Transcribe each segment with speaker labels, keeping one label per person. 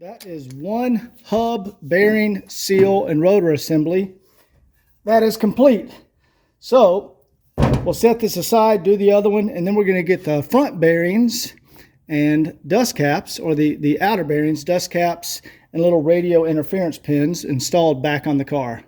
Speaker 1: That is one hub, bearing, seal, and rotor assembly. That is complete. So we'll set this aside, do the other one, and then we're going to get the front bearings and dust caps, or the outer bearings, dust caps, and little radio interference pins installed back on the car.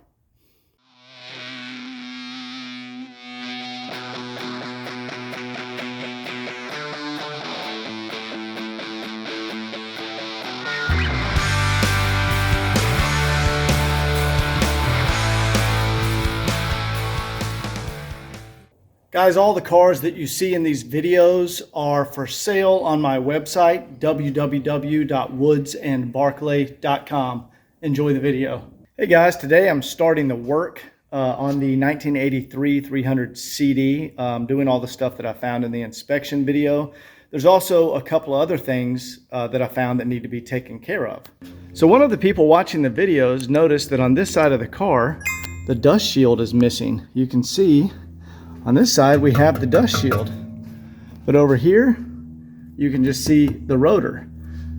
Speaker 1: Guys, all the cars that you see in these videos are for sale on my website, www.woodsandbarclay.com. Enjoy the video. Hey guys, today I'm starting the work on the 1983 300 CD, doing all the stuff that I found in the inspection video. There's also a couple other things that I found that need to be taken care of. So one of the people watching the videos noticed that on this side of the car, the dust shield is missing. You can see on this side we have the dust shield, but over here you can just see the rotor.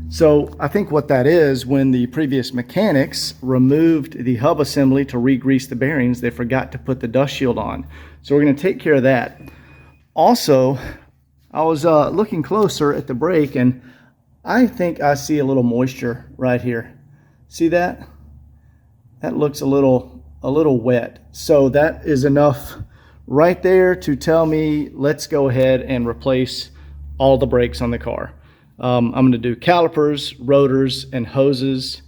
Speaker 1: So I think what that is, when the previous mechanics removed the hub assembly to re-grease the bearings, they forgot to put the dust shield on. So we're going to take care of that. Also, I was looking closer at the brake, and I think I see a little moisture right here. See that? That looks a little wet. So that is enough right there to tell me, let's go ahead and replace all the brakes on the car. I'm going to do calipers, rotors, and hoses.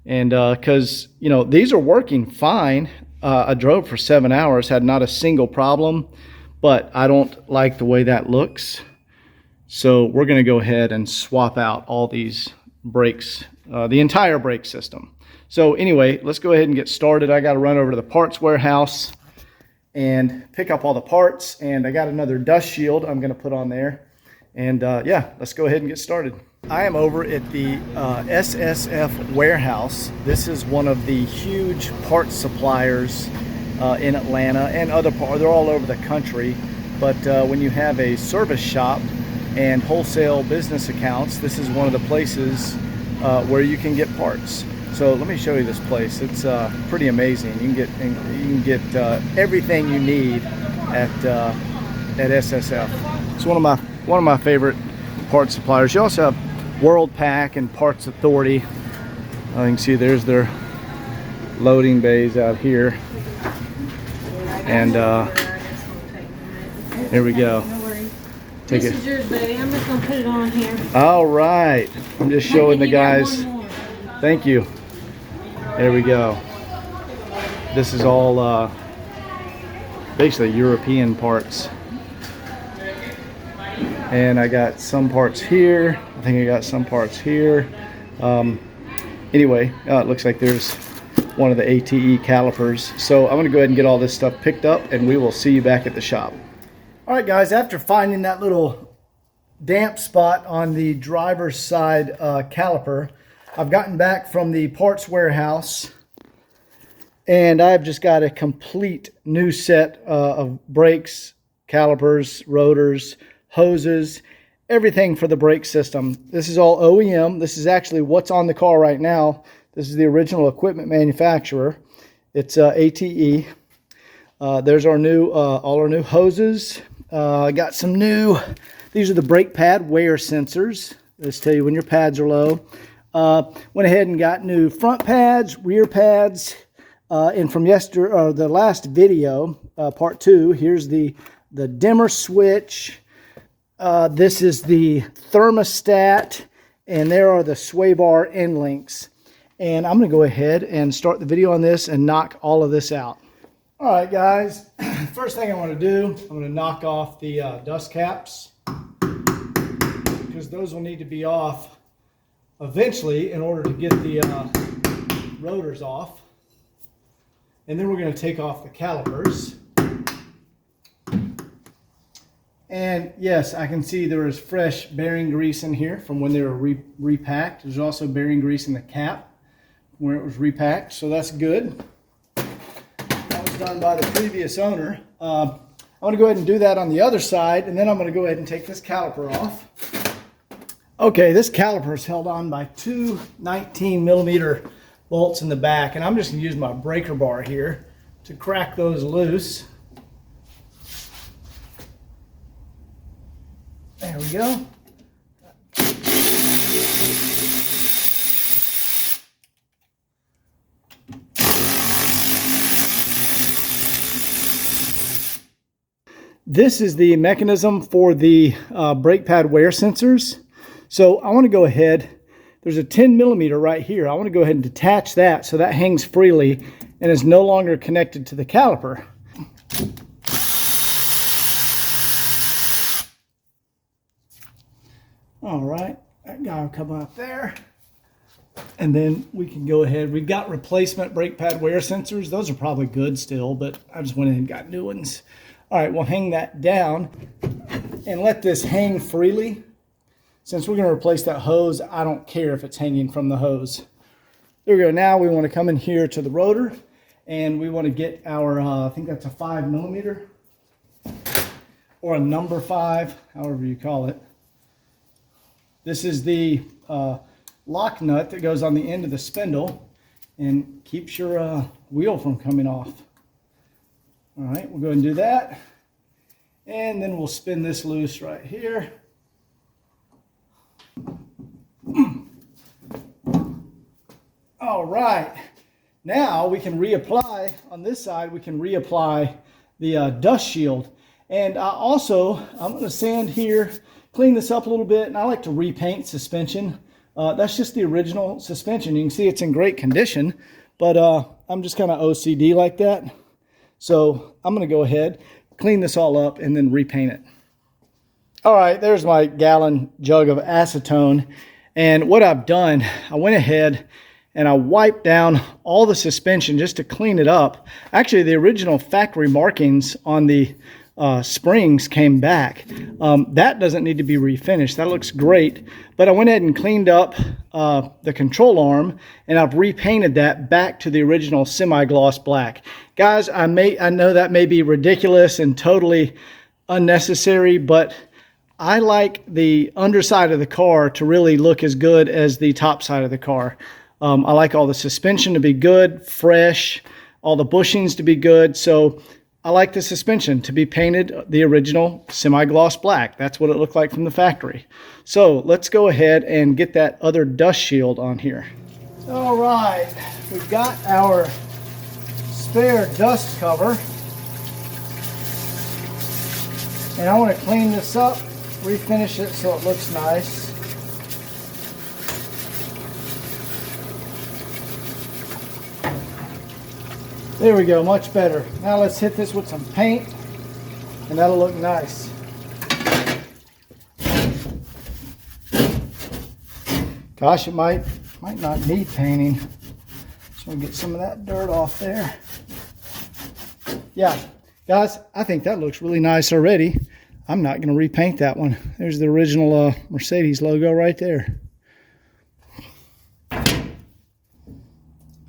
Speaker 1: And because, you know, these are working fine. I drove for 7 hours, had not a single problem, but I don't like the way that looks. So we're going to go ahead and swap out all these brakes, the entire brake system. So anyway, let's go ahead and get started. I got to run over to the parts warehouse and pick up all the parts, and I got another dust shield I'm going to put on there. And yeah, let's go ahead and get started. I am over at the SSF warehouse. This is one of the huge parts suppliers in Atlanta and other parts. They're all over the country, but when you have a service shop and wholesale business accounts, this is one of the places where you can get parts. So let me show you this place. It's pretty amazing. You can get everything you need at SSF. It's one of my favorite parts suppliers. You also have World Pack and Parts Authority. You can see there's their loading bays out here. And here we go.
Speaker 2: This is yours, baby. I'm just gonna put it on here.
Speaker 1: All right. I'm just showing the guys. Thank you. There we go. This is all basically European parts. And I got some parts here. I think I got some parts here. Anyway, it looks like there's one of the ATE calipers. So I'm going to go ahead and get all this stuff picked up, and we will see you back at the shop. All right, guys, after finding that little damp spot on the driver's side caliper, I've gotten back from the parts warehouse, and I've just got a complete new set of brakes, calipers, rotors, hoses, everything for the brake system. This is all OEM. This is actually what's on the car right now. This is the original equipment manufacturer. It's ATE. There's our new, all our new hoses. I got some new, these are the brake pad wear sensors. Let's tell you when your pads are low. Went ahead and got new front pads, rear pads, and from the last video, part 2, here's the dimmer switch. This is the thermostat, and there are the sway bar end links. And I'm going to go ahead and start the video on this and knock all of this out. All right, guys. First thing I want to do, I'm going to knock off the dust caps, because those will need to be off eventually in order to get the rotors off. And then we're going to take off the calipers. And yes, I can see there is fresh bearing grease in here from when they were repacked. There's also bearing grease in the cap where it was repacked, so that's good. That was done by the previous owner. I'm going to go ahead and do that on the other side, and then I'm going to go ahead and take this caliper off. Okay, this caliper is held on by two 19mm bolts in the back, and I'm just going to use my breaker bar here to crack those loose. There we go. This is the mechanism for the brake pad wear sensors. So I want to go ahead, there's a 10mm right here. I want to go ahead and detach that so that hangs freely and is no longer connected to the caliper. All right, that guy will come up there. And then we can go ahead. We've got replacement brake pad wear sensors. Those are probably good still, but I just went in and got new ones. All right, we'll hang that down and let this hang freely. Since we're going to replace that hose, I don't care if it's hanging from the hose. There we go. Now we want to come in here to the rotor, and we want to get our, I think that's a 5mm or a number 5, however you call it. This is the lock nut that goes on the end of the spindle and keeps your wheel from coming off. All right, we'll go ahead and do that. And then we'll spin this loose right here. All right, now we can reapply, on this side, we can reapply the dust shield. And I'm going to sand here, clean this up a little bit, and I like to repaint suspension. That's just the original suspension. You can see it's in great condition, but I'm just kind of OCD like that. So I'm going to go ahead, clean this all up, and then repaint it. All right, there's my gallon jug of acetone. And what I've done, I went ahead and I wiped down all the suspension just to clean it up. Actually, the original factory markings on the springs came back. That doesn't need to be refinished. That looks great. But I went ahead and cleaned up the control arm, and I've repainted that back to the original semi-gloss black. Guys, I know that may be ridiculous and totally unnecessary, but I like the underside of the car to really look as good as the top side of the car. I like all the suspension to be good, fresh, all the bushings to be good. So I like the suspension to be painted the original semi-gloss black. That's what it looked like from the factory. So let's go ahead and get that other dust shield on here. All right, we've got our spare dust cover. And I want to clean this up, refinish it so it looks nice. There we go, much better. Now let's hit this with some paint, and that'll look nice. Gosh, it might not need painting. Just want to get some of that dirt off there. Yeah, guys, I think that looks really nice already. I'm not going to repaint that one. There's the original Mercedes logo right there.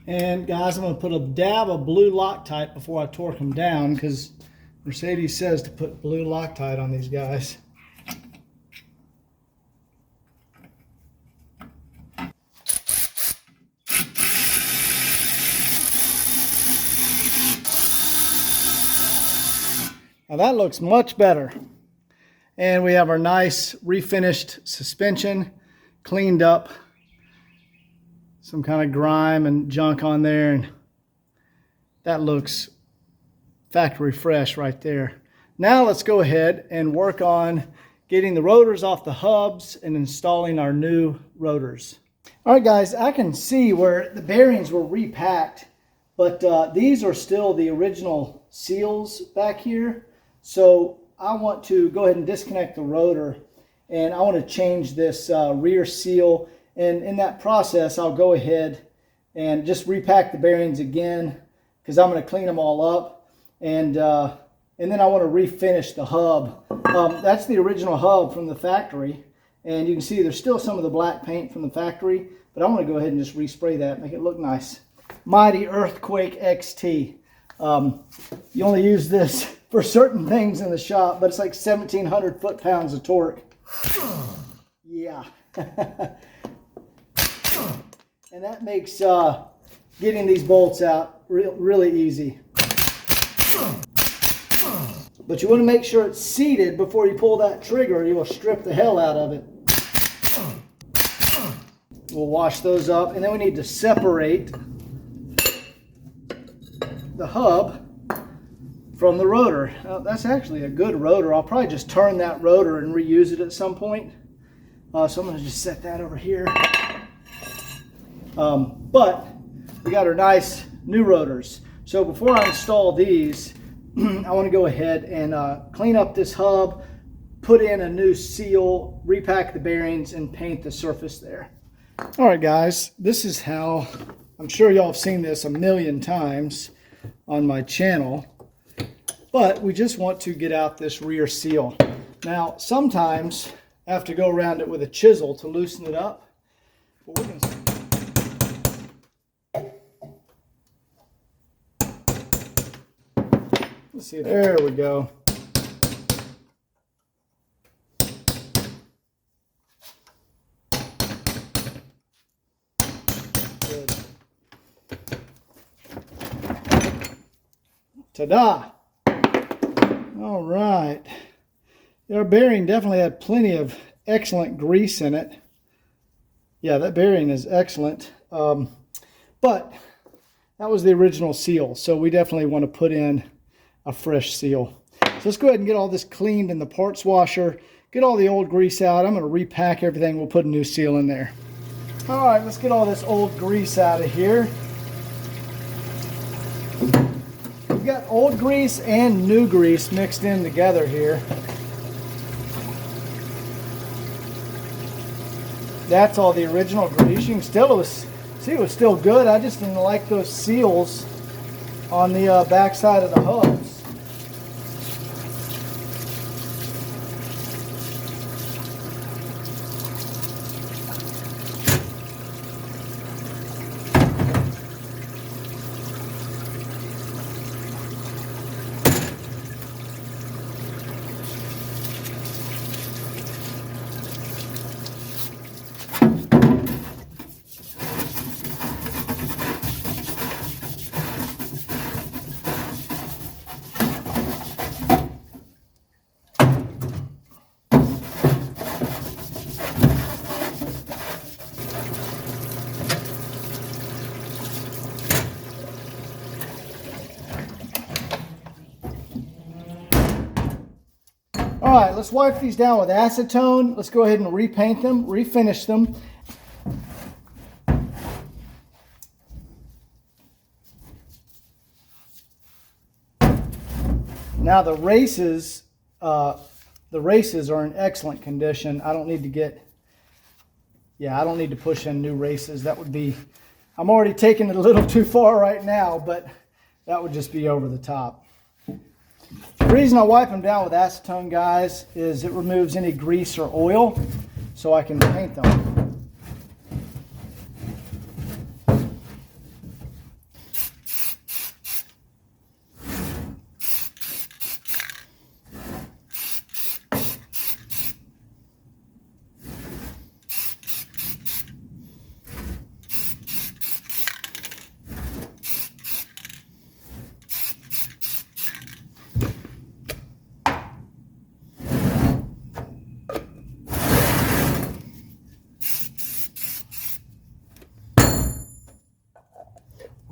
Speaker 1: And guys, I'm going to put a dab of blue Loctite before I torque them down, because Mercedes says to put blue Loctite on these guys. Now that looks much better. And we have our nice refinished suspension, cleaned up. Some kind of grime and junk on there, and that looks factory fresh right there. Now let's go ahead and work on getting the rotors off the hubs and installing our new rotors. All right, guys, I can see where the bearings were repacked, but these are still the original seals back here. So I want to go ahead and disconnect the rotor, and I want to change this rear seal. And in that process, I'll go ahead and just repack the bearings again, because I'm going to clean them all up. And then I want to refinish the hub. That's the original hub from the factory. And you can see there's still some of the black paint from the factory, but I'm going to go ahead and just respray that, make it look nice. Mighty Earthquake XT. You only use this for certain things in the shop, but it's like 1,700 foot-pounds of torque. Yeah. And that makes getting these bolts out really easy. But you want to make sure it's seated before you pull that trigger, or you will strip the hell out of it. We'll wash those up, and then we need to separate the hub from the rotor. That's actually a good rotor. I'll probably just turn that rotor and reuse it at some point. So I'm going to just set that over here. But we got our nice new rotors. So before I install these, I want to go ahead and clean up this hub, put in a new seal, repack the bearings, and paint the surface there. All right, guys, this is how, I'm sure y'all have seen this a million times on my channel, but we just want to get out this rear seal. Now, sometimes I have to go around it with a chisel to loosen it up. But we're going to... Let's see, there we go. Good. Ta-da! All right. Our bearing definitely had plenty of excellent grease in it. Yeah, that bearing is excellent. But that was the original seal, so we definitely want to put in a fresh seal. So let's go ahead and get all this cleaned in the parts washer, get all the old grease out. I'm going to repack everything. We'll put a new seal in there. All right, let's get all this old grease out of here. We've got old grease and new grease mixed in together here. That's all the original grease. You can still see it was still good. I just didn't like those seals on the back side of the hubs. All right, let's wipe these down with acetone. Let's go ahead and repaint them, refinish them. Now the races are in excellent condition. I don't need to get, I don't need to push in new races. That would be, I'm already taking it a little too far right now, but that would just be over the top. The reason I wipe them down with acetone, guys, is it removes any grease or oil so I can paint them.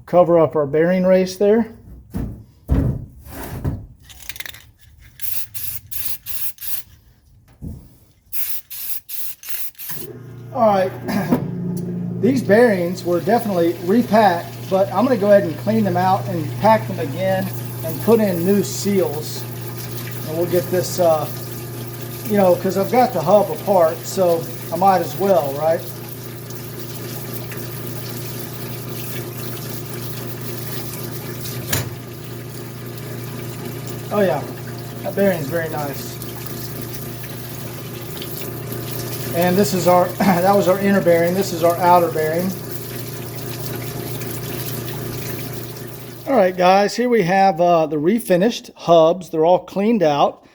Speaker 1: Cover up our bearing race there. All right, these bearings were definitely repacked, but I'm going to go ahead and clean them out and pack them again and put in new seals. And we'll get this, because I've got the hub apart, so I might as well, right? Oh yeah, that bearing is very nice. And this is our, that was our inner bearing. This is our outer bearing. All right, guys, here we have the refinished hubs. They're all cleaned out.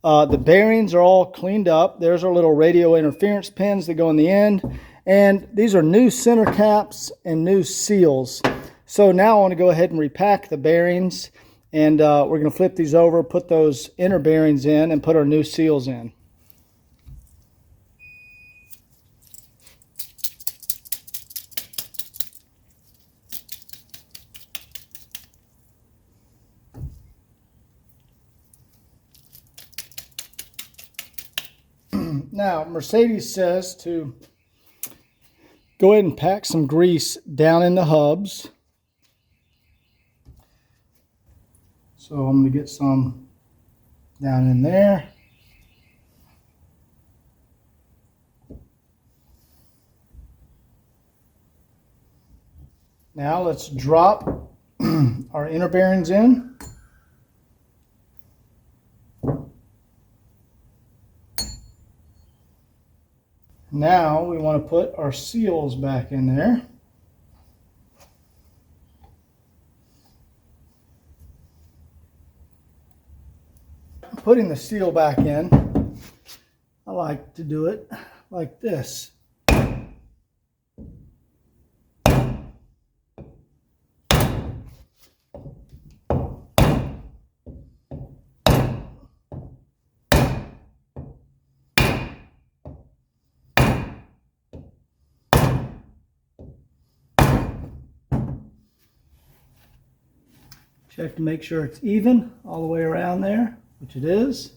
Speaker 1: The bearings are all cleaned up. There's our little radio interference pins that go in the end. And these are new center caps and new seals. So now I want to go ahead and repack the bearings. And we're going to flip these over, put those inner bearings in, and put our new seals in. Now, Mercedes says to go ahead and pack some grease down in the hubs. So I'm going to get some down in there. Now let's drop our inner bearings in. Now we want to put our seals back in there. Putting the seal back in, I like to do it like this. Check to make sure it's even all the way around there, which it is.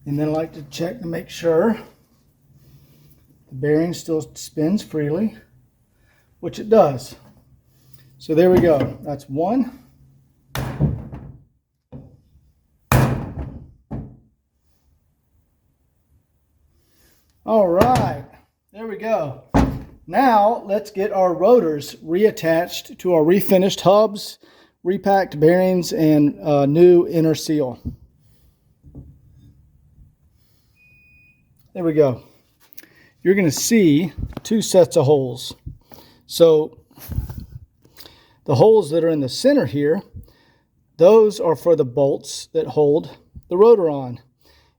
Speaker 1: And then I like to check to make sure the bearing still spins freely, which it does. So there we go. That's one. All right, there we go. Now let's get our rotors reattached to our refinished hubs, repacked bearings, and new inner seal. There we go. You're going to see two sets of holes. So the holes that are in the center here, those are for the bolts that hold the rotor on.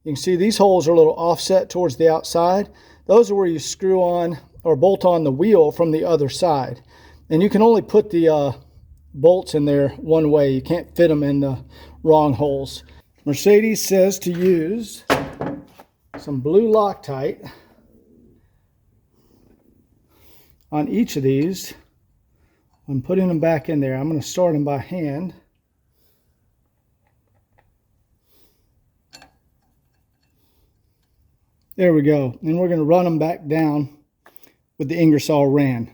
Speaker 1: You can see these holes are a little offset towards the outside. Those are where you screw on or bolt on the wheel from the other side. And you can only put the bolts in there one way. You can't fit them in the wrong holes. Mercedes says to use some blue Loctite on each of these when putting them back in there. I'm going to start them by hand. There we go. And we're going to run them back down with the Ingersoll Rand.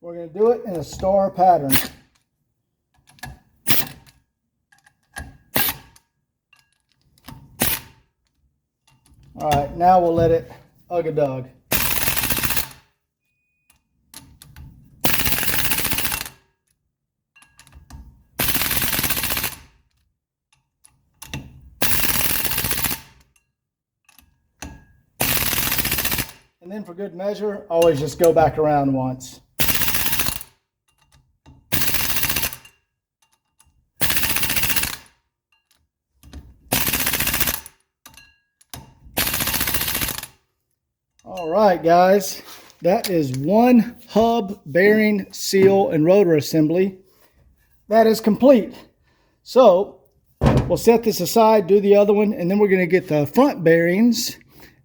Speaker 1: We're going to do it in a star pattern. All right, now we'll let it ug-a-dug. And then for good measure, always just go back around once. All right, guys, that is one hub, bearing, seal, and rotor assembly. That is complete. So we'll set this aside, do the other one, and then we're going to get the front bearings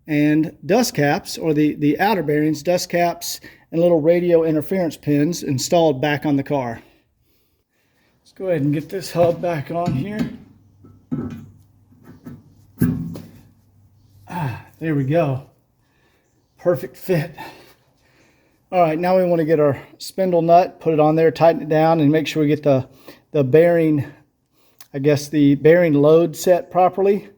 Speaker 1: and dust caps, or the outer bearings, dust caps, and little radio interference pins installed back on the car. Let's go ahead and get this hub back on here. There we go. Perfect fit. All right, now we want to get our spindle nut, put it on there, tighten it down, and make sure we get the bearing, I guess the bearing load set properly.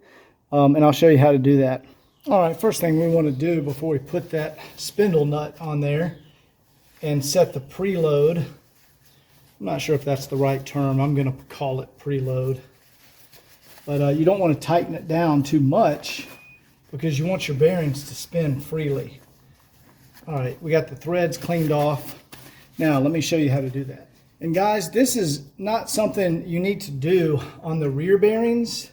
Speaker 1: And I'll show you how to do that. All right, first thing we want to do before we put that spindle nut on there and set the preload. I'm not sure if that's the right term. I'm going to call it preload. But you don't want to tighten it down too much because you want your bearings to spin freely. All right, we got the threads cleaned off. Now let me show you how to do that. And guys, this is not something you need to do on the rear bearings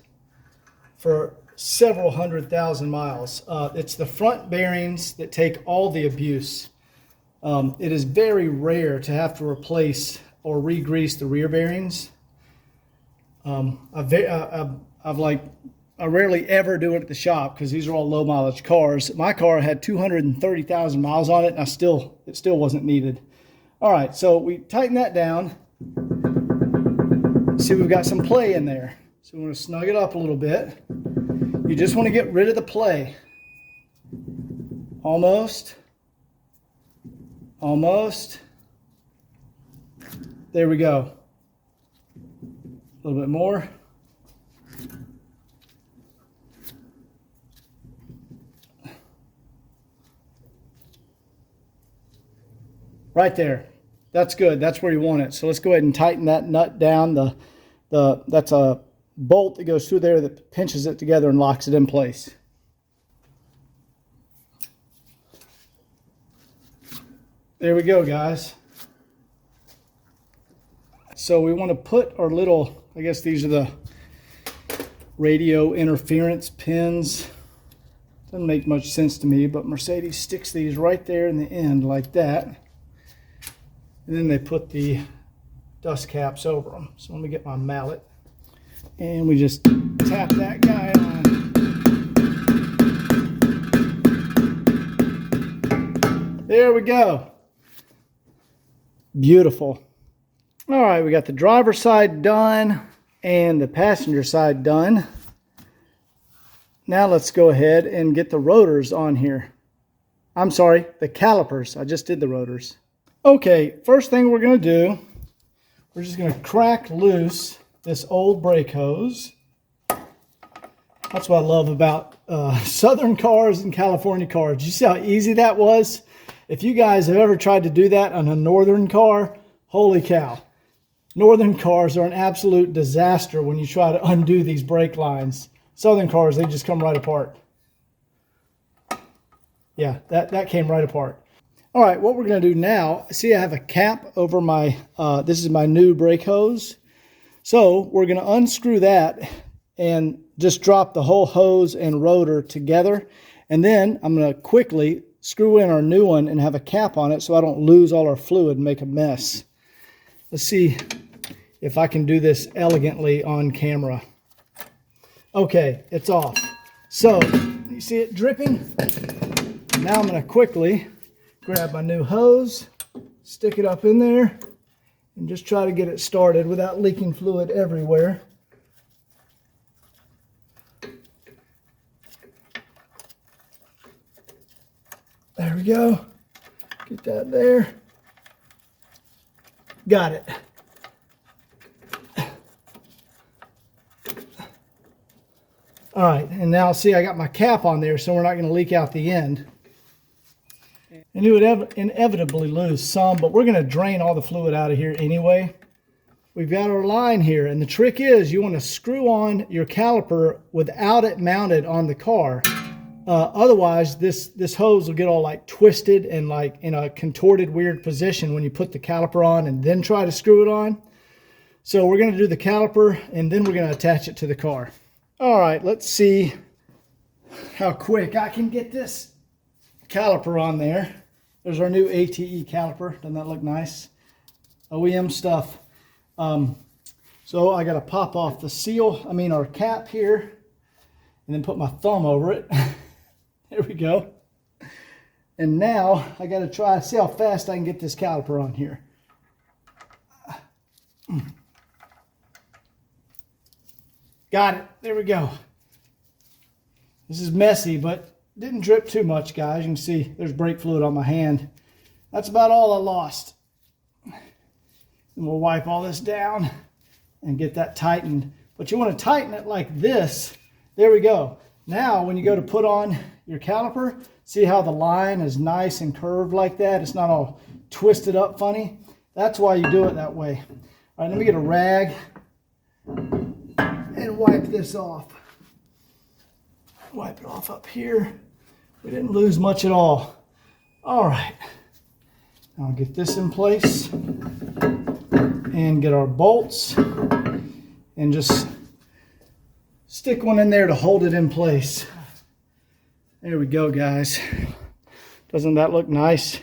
Speaker 1: for several 100,000 miles. It's the front bearings that take all the abuse. It is very rare to have to replace or re-grease the rear bearings. I rarely ever do it at the shop because these are all low mileage cars. My car had 230,000 miles on it, and it still wasn't needed. All right, so we tighten that down. See, we've got some play in there. So we want to snug it up a little bit. You just want to get rid of the play. Almost. Almost. There we go. A little bit more. Right there. That's good. That's where you want it. So let's go ahead and tighten that nut down. That's a bolt that goes through there that pinches it together and locks it in place. There we go, guys. So we want to put our little, I guess these are the radio interference pins. Doesn't make much sense to me, but Mercedes sticks these right there in the end like that. And then they put the dust caps over them. So let me get my mallet. And we just tap that guy on. There we go. Beautiful. All right, we got the driver's side done and the passenger side done. Now let's go ahead and get the rotors on here. I'm sorry, the calipers. I just did the rotors. Okay, first thing we're going to do, we're just going to crack loose this old brake hose. That's what I love about Southern cars and California cars. You see how easy that was? If you guys have ever tried to do that on a Northern car, holy cow. Northern cars are an absolute disaster when you try to undo these brake lines. Southern cars, they just come right apart. Yeah, that came right apart. All right, what we're going to do now, see I have a cap over my, this is my new brake hose. So we're going to unscrew that and just drop the whole hose and rotor together. And then I'm going to quickly screw in our new one and have a cap on it so I don't lose all our fluid and make a mess. Let's see if I can do this elegantly on camera. Okay, it's off. So, you see it dripping? Now I'm going to quickly grab my new hose, stick it up in there, and just try to get it started without leaking fluid everywhere. There we go. Get that there. Got it. All right, and now see I got my cap on there so we're not going to leak out the end. And you would inevitably lose some, but we're going to drain all the fluid out of here anyway. We've got our line here, and the trick is you want to screw on your caliper without it mounted on the car. Otherwise, this hose will get all like twisted and like in a contorted weird position when you put the caliper on and then try to screw it on. So we're going to do the caliper, and then we're going to attach it to the car. All right, let's see how quick I can get this caliper on there. There's our new ATE caliper. Doesn't that look nice? OEM stuff. So I got to pop off the seal, our cap here, and then put my thumb over it. There we go. And now I got to try to see how fast I can get this caliper on here. Got it. There we go. This is messy, but didn't drip too much, guys. You can see there's brake fluid on my hand. That's about all I lost. And we'll wipe all this down and get that tightened. But you want to tighten it like this. There we go. Now, when you go to put on your caliper, see how the line is nice and curved like that? It's not all twisted up funny. That's why you do it that way. All right, let me get a rag and wipe this off. Wipe it off up here. We didn't lose much at all. All right. I'll get this in place. and get our bolts and just stick one in there to hold it in place. There we go, guys. Doesn't that look nice?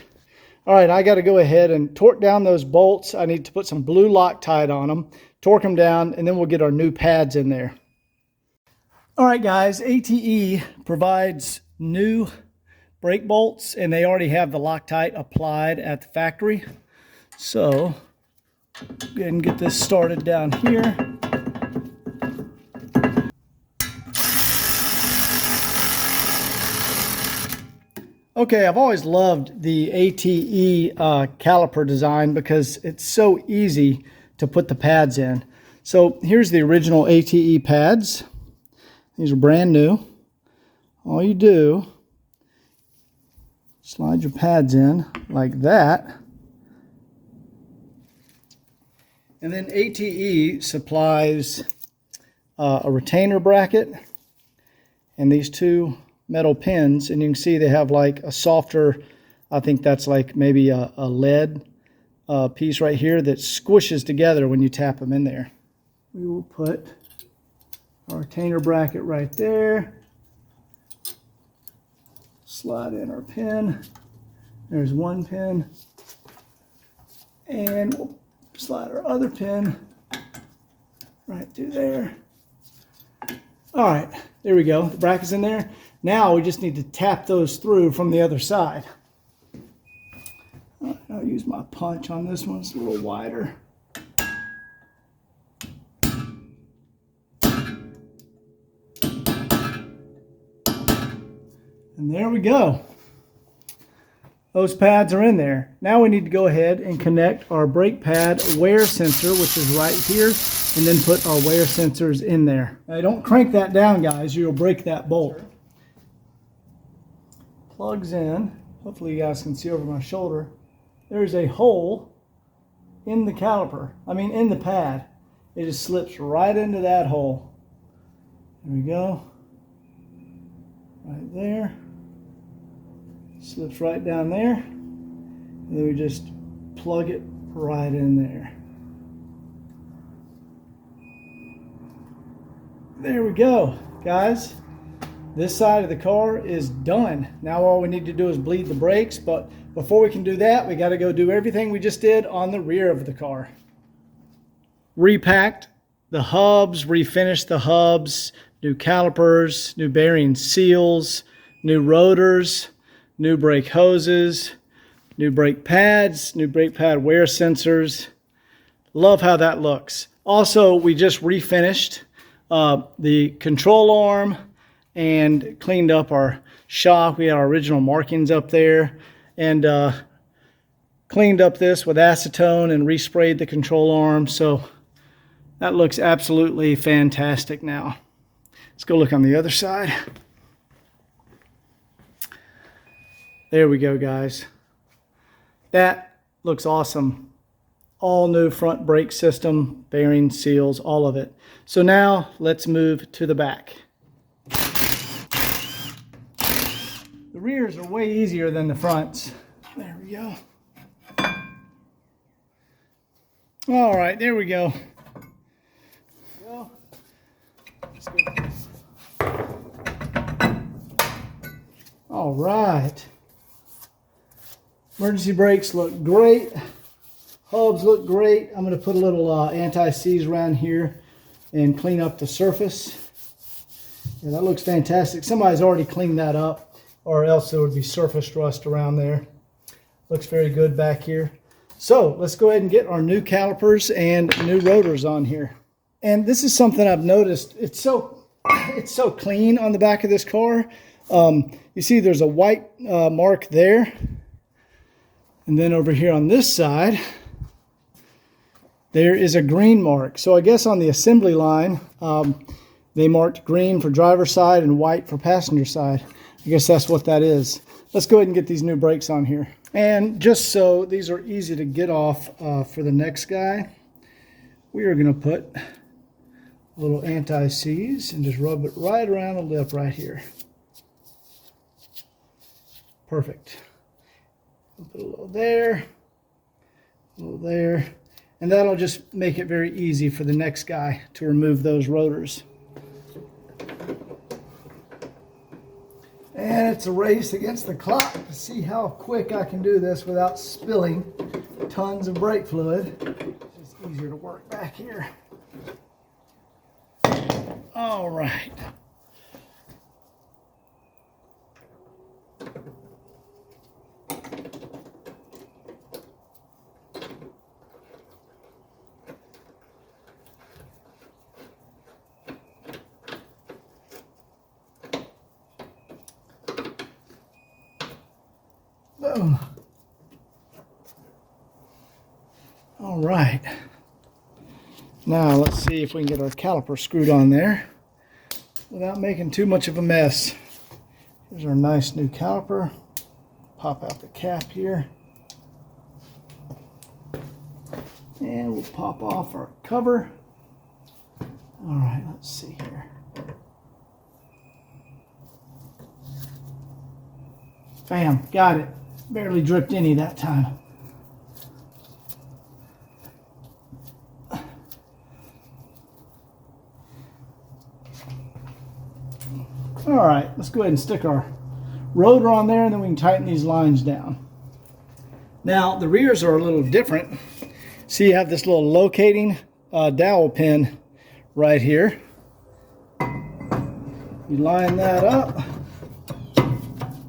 Speaker 1: All right, I got to go ahead and torque down those bolts. I need to put some blue Loctite on them, torque them down, and then we'll get our new pads in there. All right, guys, ATE provides new brake bolts, and they already have the Loctite applied at the factory. So, go ahead and get this started down here. Okay, I've always loved the ATE caliper design because it's so easy to put the pads in. So here's the original ATE pads. These are brand new. All you do, slide your pads in like that. And then ATE supplies a retainer bracket and these two metal pins, and you can see they have like a softer, I think that's like maybe a lead piece right here that squishes together when you tap them in there. We will put our retainer bracket right there, slide in our pin. There's one pin, and we'll slide our other pin right through there. All right, there we go. The bracket's in there. Now we just need to tap those through from the other side. I'll use my punch on this one. It's a little wider. And there we go. Those pads are in there. Now we need to go ahead and connect our brake pad wear sensor, which is right here, and then put our wear sensors in there. Now, don't crank that down, guys. You'll break that bolt. Plugs in. Hopefully you guys can see over my shoulder. There's a hole in the caliper. In the pad. It just slips right into that hole. There we go. Right there. Slips right down there. And then we just plug it right in there. There we go, guys. This side of the car is done. Now all we need to do is bleed the brakes, but before we can do that, we got to go do everything we just did on the rear of the car. Repacked the hubs, refinished the hubs, new calipers, new bearing seals, new rotors, new brake hoses, new brake pads, new brake pad wear sensors. Love how that looks. Also, we just refinished the control arm and cleaned up our shock. We had our original markings up there, and cleaned up this with acetone and resprayed the control arm. So that looks absolutely fantastic now. Let's go look on the other side. There we go, guys. That looks awesome. All new front brake system, bearing seals, all of it. So now let's move to the back. The rears are way easier than the fronts. There we go. All right, there we go. All right. Emergency brakes look great. Hubs look great. I'm going to put a little anti-seize around here and clean up the surface. Yeah, that looks fantastic. Somebody's already cleaned that up, or else there would be surface rust around there. Looks very good back here. So let's go ahead and get our new calipers and new rotors on here. And this is something I've noticed. It's so clean on the back of this car. You see there's a white mark there. And then over here on this side, there is a green mark. So I guess on the assembly line, they marked green for driver's side and white for passenger side. I guess that's what that is. Let's go ahead and get these new brakes on here. And just so these are easy to get off for the next guy, we are going to put a little anti-seize and just rub it right around the lip right here. Perfect. Put a little there, And that'll just make it very easy for the next guy to remove those rotors. And it's a race against the clock to see how quick I can do this without spilling tons of brake fluid. It's just easier to work back here. All right. Boom. All right. Now let's see if we can get our caliper screwed on there without making too much of a mess. Here's our nice new caliper. Pop out the cap here. And we'll pop off our cover. All right, let's see here. Bam, got it. Barely dripped any that time. All right, let's go ahead and stick our rotor on there, and then we can tighten these lines down. Now, the rears are a little different. See, you have this little locating dowel pin right here. You line that up.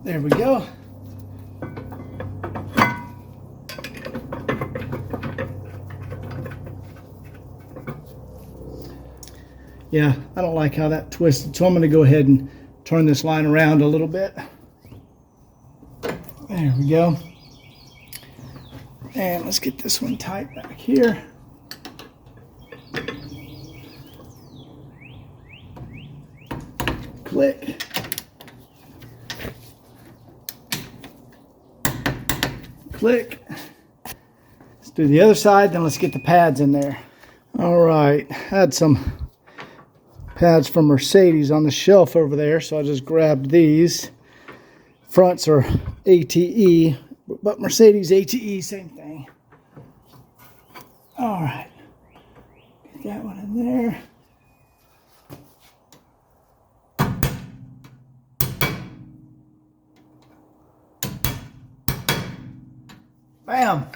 Speaker 1: There we go. Yeah, I don't like how that twisted, so I'm going to go ahead and turn this line around a little bit. There we go. And let's get this one tight back here. Click. Click. Let's do the other side, then let's get the pads in there. All right, had some pads from Mercedes on the shelf over there, so I just grabbed these. Fronts are ATE, but Mercedes ATE, same thing. All right, get that one in there. Bam,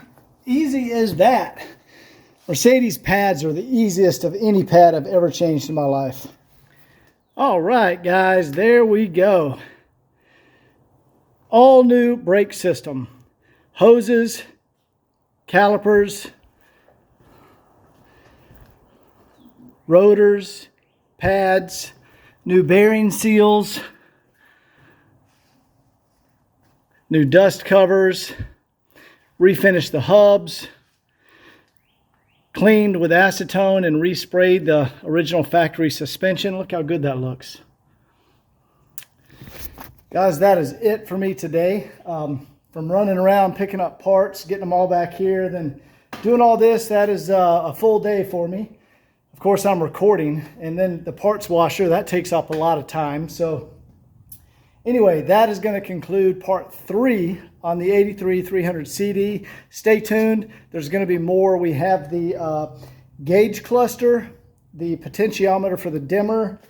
Speaker 1: easy as that. Mercedes pads are the easiest of any pad I've ever changed in my life. All right, guys, there we go. All new brake system. Hoses, calipers, rotors, pads, new bearing seals, new dust covers, refinished the hubs, cleaned with acetone and resprayed the original factory suspension. Look how good that looks. Guys, that is it for me today. From running around, picking up parts, getting them all back here, then doing all this, that is a full day for me. Of course, I'm recording, and then the parts washer, that takes up a lot of time. So anyway, that is going to conclude part 3 on the 83-300 CD. Stay tuned. There's going to be more. We have the gauge cluster, the potentiometer for the dimmer,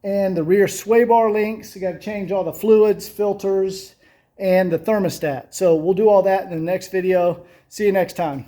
Speaker 1: and the rear sway bar links. You got to change all the fluids, filters, and the thermostat. So we'll do all that in the next video. See you next time.